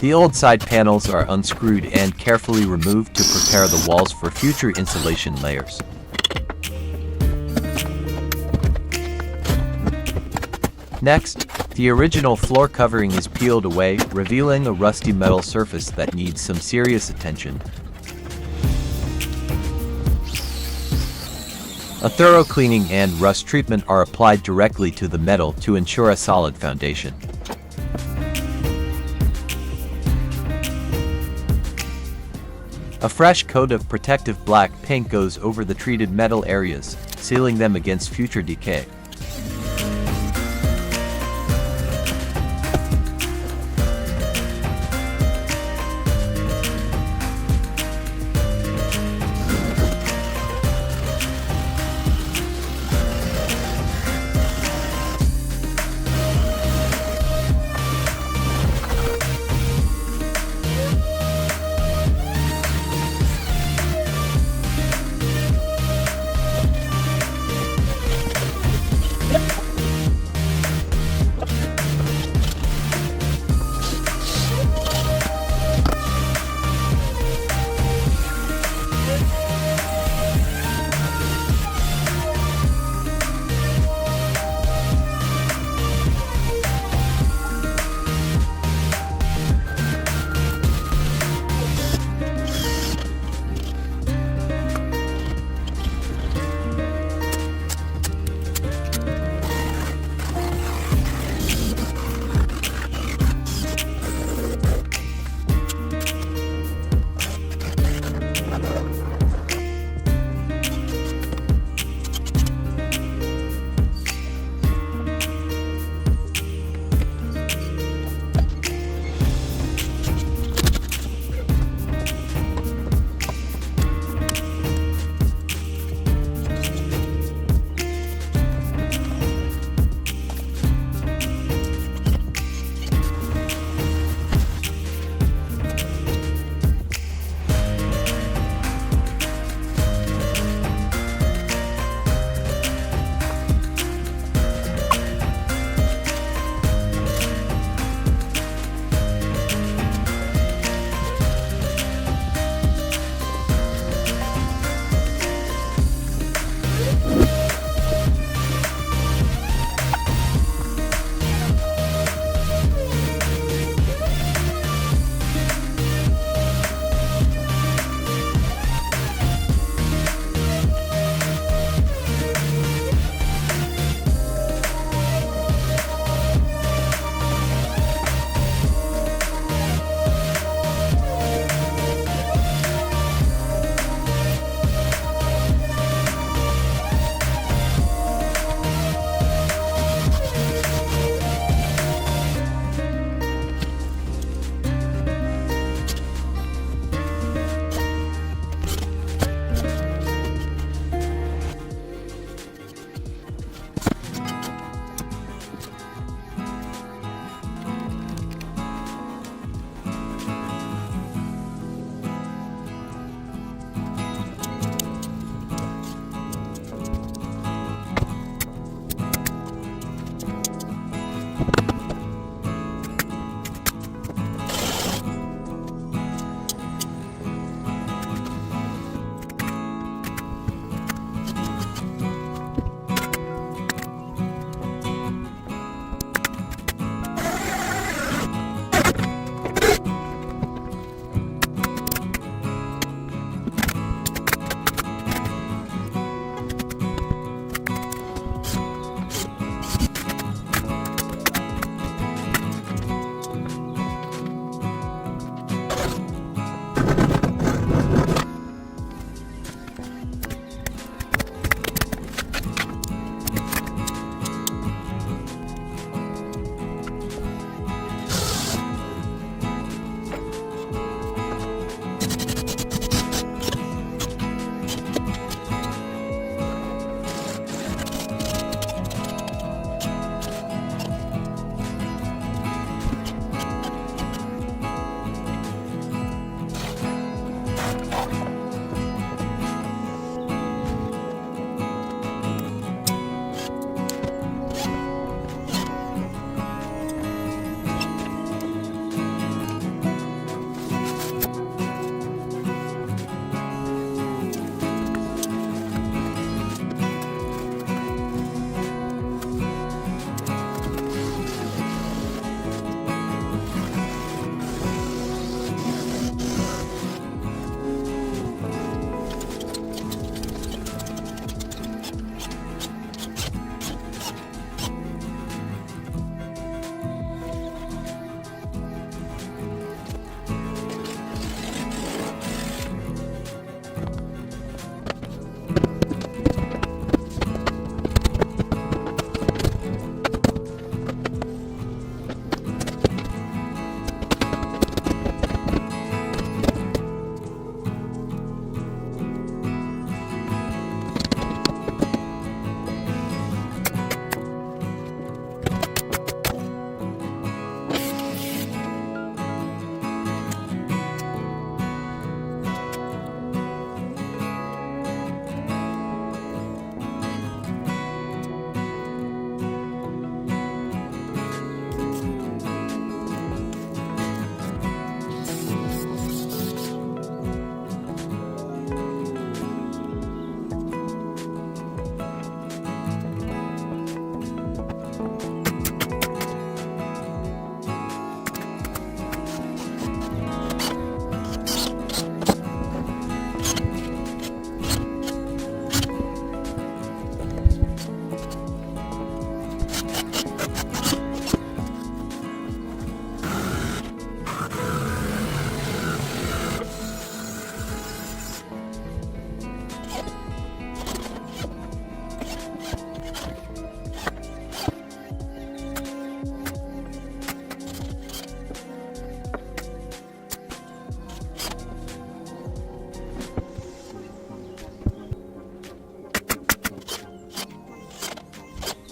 The old side panels are unscrewed and carefully removed to prepare the walls for future insulation layers. Next, the original floor covering is peeled away, revealing a rusty metal surface that needs some serious attention. A thorough cleaning and rust treatment are applied directly to the metal to ensure a solid foundation. A fresh coat of protective black paint goes over the treated metal areas, sealing them against future decay.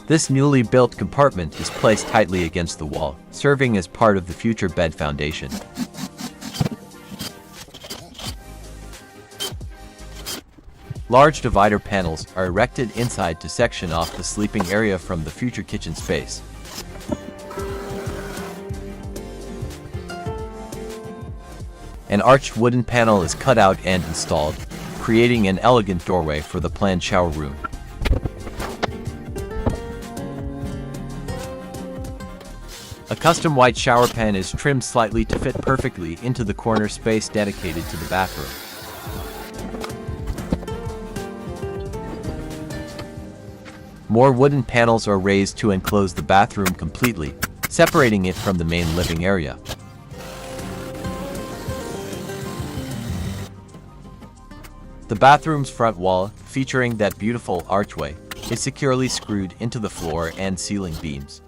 This newly built compartment is placed tightly against the wall, serving as part of the future bed foundation. Large divider panels are erected inside to section off the sleeping area from the future kitchen space. An arched wooden panel is cut out and installed, creating an elegant doorway for the planned shower room. A custom white shower pan is trimmed slightly to fit perfectly into the corner space dedicated to the bathroom. More wooden panels are raised to enclose the bathroom completely, separating it from the main living area. The bathroom's front wall, featuring that beautiful archway, is securely screwed into the floor and ceiling beams.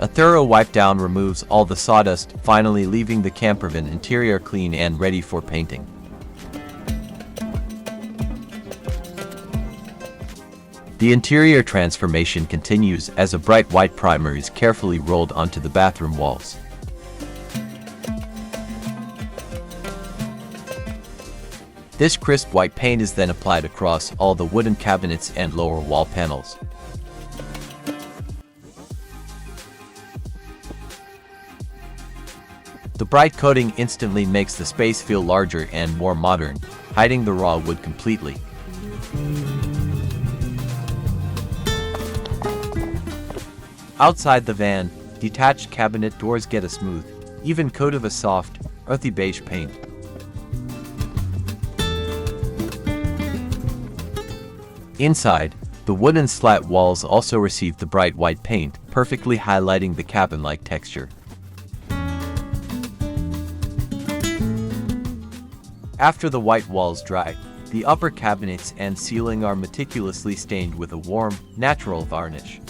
A thorough wipe down removes all the sawdust, finally leaving the campervan interior clean and ready for painting. The interior transformation continues as a bright white primer is carefully rolled onto the bathroom walls. This crisp white paint is then applied across all the wooden cabinets and lower wall panels. The bright coating instantly makes the space feel larger and more modern, hiding the raw wood completely. Outside the van, detached cabinet doors get a smooth, even coat of a soft, earthy beige paint. Inside, the wooden slat walls also receive the bright white paint, perfectly highlighting the cabin-like texture. After the white walls dry, the upper cabinets and ceiling are meticulously stained with a warm, natural varnish.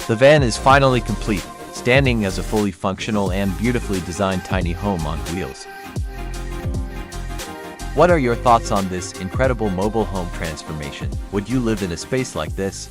The van is finally complete, standing as a fully functional and beautifully designed tiny home on wheels. What are your thoughts on this incredible mobile home transformation? Would you live in a space like this?